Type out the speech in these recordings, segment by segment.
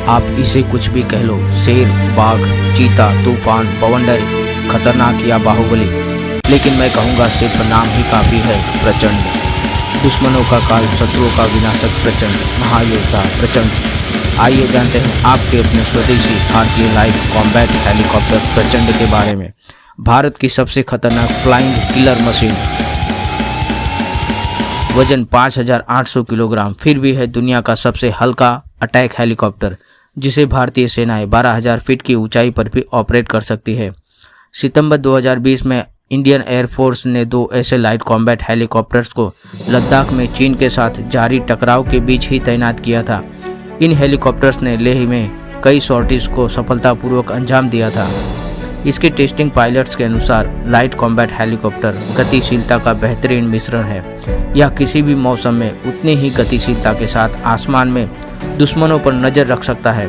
आप इसे कुछ भी कह लो, शेर, बाघ, चीता, तूफान, बवंडर, खतरनाक या बाहुबली, लेकिन मैं कहूँगा सिर्फ नाम ही काफ़ी है, प्रचंड। दुश्मनों का काल, शत्रुओं का विनाशक प्रचंड, महायोद्धा प्रचंड। आइए जानते हैं आपके अपने स्वदेशी भारतीय लाइट कॉम्बैट हेलीकॉप्टर प्रचंड के बारे में। भारत की सबसे खतरनाक फ्लाइंग किलर मशीन, वजन 5800 किलोग्राम, फिर भी है दुनिया का सबसे हल्का अटैक हेलीकॉप्टर, जिसे भारतीय सेनाएं 12000 फीट की ऊंचाई पर भी ऑपरेट कर सकती है। सितंबर 2020 में इंडियन एयरफोर्स ने 2 ऐसे लाइट कॉम्बैट हेलीकॉप्टर्स को लद्दाख में चीन के साथ जारी टकराव के बीच ही तैनात किया था। इन हेलीकॉप्टर्स ने लेह में कई सॉर्टीज को सफलतापूर्वक अंजाम दिया था। इसके टेस्टिंग पायलट्स के अनुसार लाइट कॉम्बैट हेलीकॉप्टर गतिशीलता का बेहतरीन मिश्रण है। यह किसी भी मौसम में उतनी ही गतिशीलता के साथ आसमान में दुश्मनों पर नजर रख सकता है।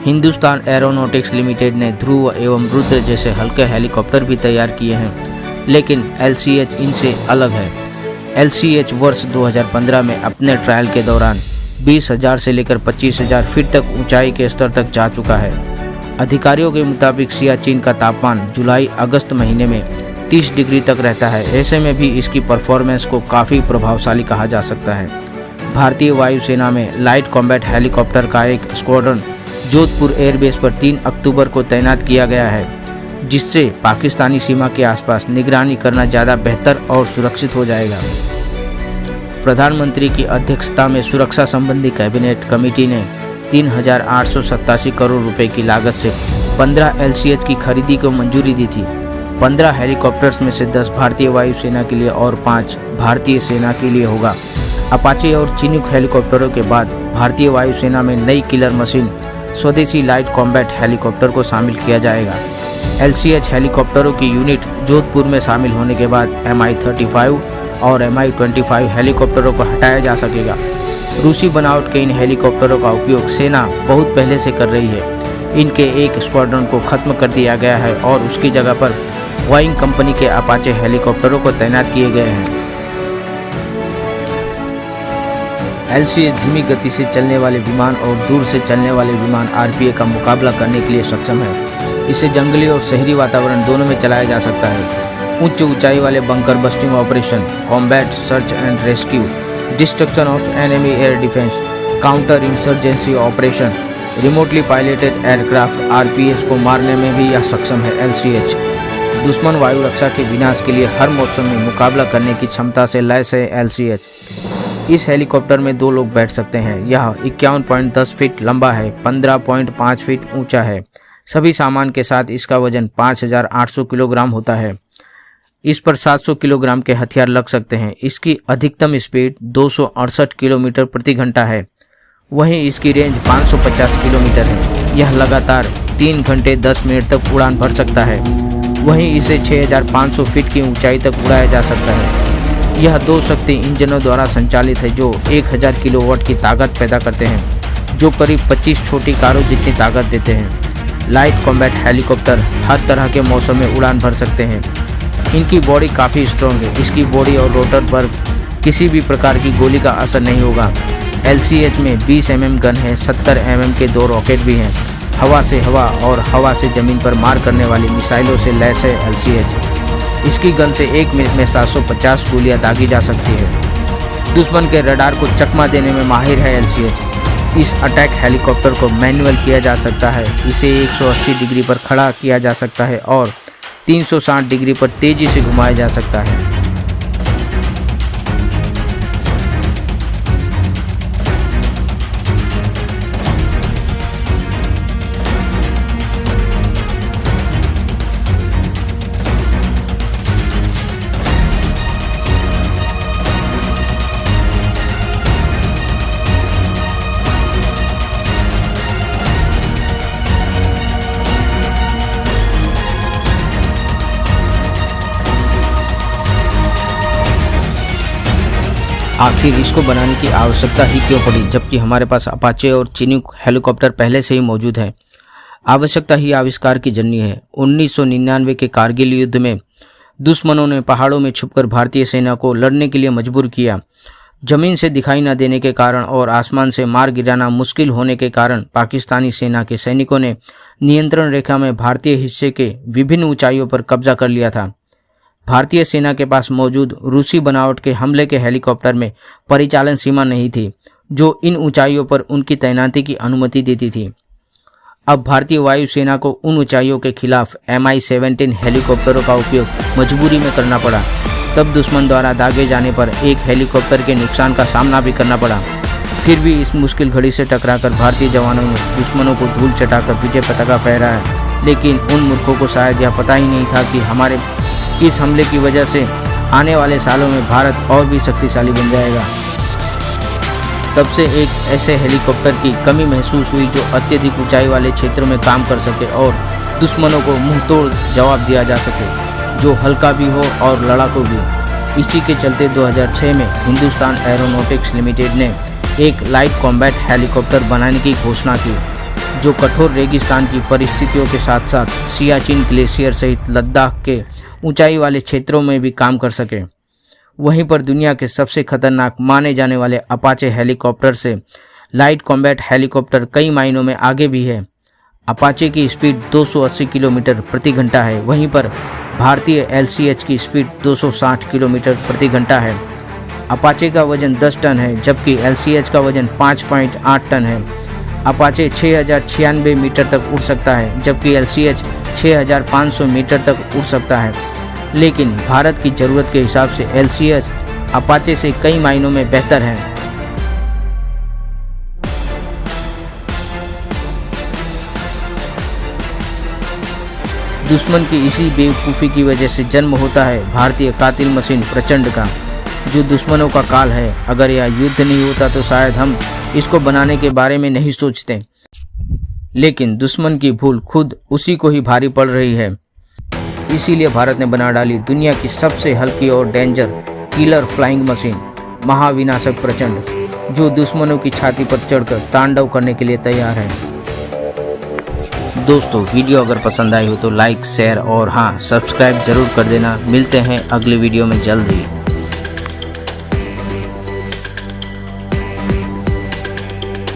हिंदुस्तान एरोनॉटिक्स लिमिटेड ने ध्रुव एवं रुद्र जैसे हल्के हेलीकॉप्टर भी तैयार किए हैं, लेकिन LCH इनसे अलग है। LCH वर्ष 2015 में अपने ट्रायल के दौरान 20,000 से लेकर 25,000 फीट तक ऊंचाई के स्तर तक जा चुका है। अधिकारियों के मुताबिक सियाचिन का तापमान जुलाई-अगस्त महीने में 30 डिग्री तक रहता है। ऐसे में भी इसकी परफॉर्मेंस को काफ़ी प्रभावशाली कहा जा सकता है। भारतीय वायुसेना में लाइट कॉम्बैट हेलीकॉप्टर का एक स्क्वाड्रन जोधपुर एयरबेस पर 3 अक्टूबर को तैनात किया गया है, जिससे पाकिस्तानी सीमा के आसपास निगरानी करना ज़्यादा बेहतर और सुरक्षित हो जाएगा। प्रधानमंत्री की अध्यक्षता में सुरक्षा संबंधी कैबिनेट कमेटी ने 3,887 करोड़ रुपए की लागत से 15 LCH की खरीदी को मंजूरी दी थी। 15 हेलीकॉप्टर्स में से 10 भारतीय वायुसेना के लिए और 5 भारतीय सेना के लिए होगा। अपाचे और चिनूक हेलीकॉप्टरों के बाद भारतीय वायुसेना में नई किलर मशीन स्वदेशी लाइट कॉम्बैट हेलीकॉप्टर को शामिल किया जाएगा। LCH हेलीकॉप्टरों की यूनिट जोधपुर में शामिल होने के बाद Mi-35 और Mi-25 हेलीकॉप्टरों को हटाया जा सकेगा। रूसी बनावट के इन हेलीकॉप्टरों का उपयोग सेना बहुत पहले से कर रही है। इनके एक स्क्वाड्रन को खत्म कर दिया गया है और उसकी जगह पर बोइंग कंपनी के अपाचे हेलीकॉप्टरों को तैनात किए गए हैं। LCH धीमी गति से चलने वाले विमान और दूर से चलने वाले विमान RPA का मुकाबला करने के लिए सक्षम है। इसे जंगली और शहरी वातावरण दोनों में चलाया जा सकता है। उच्च ऊंचाई वाले bunker busting operation, combat search and rescue, destruction of enemy air defence, counter insurgency operation, remotely piloted aircraft RPS को मारने में भी यह सक्षम है। LCH दुश्मन वायु रक्षा के विनाश के लिए हर मौसम में मुकाबला करने की क्षमता से लैस है। LCH इस हेलीकॉप्टर में 2 लोग बैठ सकते हैं। यह 51.10 फीट लंबा है, 15.5 फीट ऊंचा है। सभी सामान के साथ इसका वजन 5,800 किलोग्राम होता है। इस पर 700 किलोग्राम के हथियार लग सकते हैं। इसकी अधिकतम स्पीड 268 किलोमीटर प्रति घंटा है। वहीं इसकी रेंज 550 किलोमीटर है। यह लगातार 3 घंटे 10 मिनट तक उड़ान भर सकता है। वहीं इसे 6,500 फीट की ऊंचाई तक उड़ाया जा सकता है। यह 2 शक्ति इंजनों द्वारा संचालित है जो 1000 किलोवाट की ताकत पैदा करते हैं, जो करीब 25 छोटी कारों जितनी ताकत देते हैं। लाइट कॉम्बैट हेलीकॉप्टर हर तरह के मौसम में उड़ान भर सकते हैं। इनकी बॉडी काफ़ी स्ट्रॉन्ग है। इसकी बॉडी और रोटर पर किसी भी प्रकार की गोली का असर नहीं होगा। LCH में 20 mm गन है, 70 mm के 2 रॉकेट भी हैं। हवा से हवा और हवा से ज़मीन पर मार करने वाली मिसाइलों से लैस है LCH। इसकी गन से 1 मिनट में 750 गोलियां दागी जा सकती है। दुश्मन के रडार को चकमा देने में माहिर है LCH। इस अटैक हेलीकॉप्टर को मैनुअल किया जा सकता है। इसे 180 डिग्री पर खड़ा किया जा सकता है और 360 डिग्री पर तेजी से घुमाया जा सकता है। आखिर इसको बनाने की आवश्यकता ही क्यों पड़ी, जबकि हमारे पास अपाचे और चिनूक हेलीकॉप्टर पहले से ही मौजूद है। आवश्यकता ही आविष्कार की जननी है। 1999 के कारगिल युद्ध में दुश्मनों ने पहाड़ों में छुपकर भारतीय सेना को लड़ने के लिए मजबूर किया। जमीन से दिखाई न देने के कारण और आसमान से मार गिराना मुश्किल होने के कारण पाकिस्तानी सेना के सैनिकों ने नियंत्रण रेखा में भारतीय हिस्से के विभिन्न ऊंचाइयों पर कब्जा कर लिया था। भारतीय सेना के पास मौजूद रूसी बनावट के हमले के हेलीकॉप्टर में परिचालन सीमा नहीं थी, जो इन ऊंचाइयों पर उनकी तैनाती की अनुमति देती थी। अब भारतीय वायुसेना को उन ऊंचाइयों के खिलाफ Mi-17 हेलीकॉप्टरों का उपयोग मजबूरी में करना पड़ा। तब दुश्मन द्वारा दागे जाने पर एक हेलीकॉप्टर के नुकसान का सामना भी करना पड़ा। फिर भी इस मुश्किल घड़ी से टकराकर भारतीय जवानों ने दुश्मनों को धूल चटाकर विजय पताका फहराया। लेकिन उन मूर्खों को शायद यह पता ही नहीं था कि हमारे इस हमले की वजह से आने वाले सालों में भारत और भी शक्तिशाली बन जाएगा। तब से एक ऐसे हेलीकॉप्टर की कमी महसूस हुई जो अत्यधिक ऊंचाई वाले क्षेत्रों में काम कर सके और दुश्मनों को मुंहतोड़ जवाब दिया जा सके, जो हल्का भी हो और लड़ाकू भी। इसी के चलते 2006 में हिंदुस्तान एरोनॉटिक्स लिमिटेड ने एक लाइट कॉम्बैट हेलीकॉप्टर बनाने की घोषणा की, जो कठोर रेगिस्तान की परिस्थितियों के साथ साथ सियाचिन ग्लेशियर सहित लद्दाख के ऊंचाई वाले क्षेत्रों में भी काम कर सके। वहीं पर दुनिया के सबसे खतरनाक माने जाने वाले अपाचे हेलीकॉप्टर से लाइट कॉम्बैट हेलीकॉप्टर कई मायनों में आगे भी है। अपाचे की स्पीड 280 किलोमीटर प्रति घंटा है, वहीं पर भारतीय LCH की स्पीड 260 किलोमीटर प्रति घंटा है। अपाचे का वजन 10 टन है, जबकि LCH का वजन 5.8 टन है। अपाचे 6096 मीटर तक उड़ सकता है, जबकि LCH 6500 मीटर तक उड़ सकता है। लेकिन भारत की ज़रूरत के हिसाब से LCH अपाचे से कई मायनों में बेहतर है। दुश्मन की इसी बेवकूफ़ी की वजह से जन्म होता है भारतीय कातिल मशीन प्रचंड का, जो दुश्मनों का काल है। अगर यह युद्ध नहीं होता तो शायद हम इसको बनाने के बारे में नहीं सोचते, लेकिन दुश्मन की भूल खुद उसी को ही भारी पड़ रही है। इसीलिए भारत ने बना डाली दुनिया की सबसे हल्की और डेंजर किलर फ्लाइंग मशीन महाविनाशक प्रचंड, जो दुश्मनों की छाती पर चढ़कर तांडव करने के लिए तैयार है। दोस्तों, वीडियो अगर पसंद आई हो तो लाइक, शेयर और हाँ, सब्सक्राइब जरूर कर देना। मिलते हैं अगले वीडियो में जल्द ही।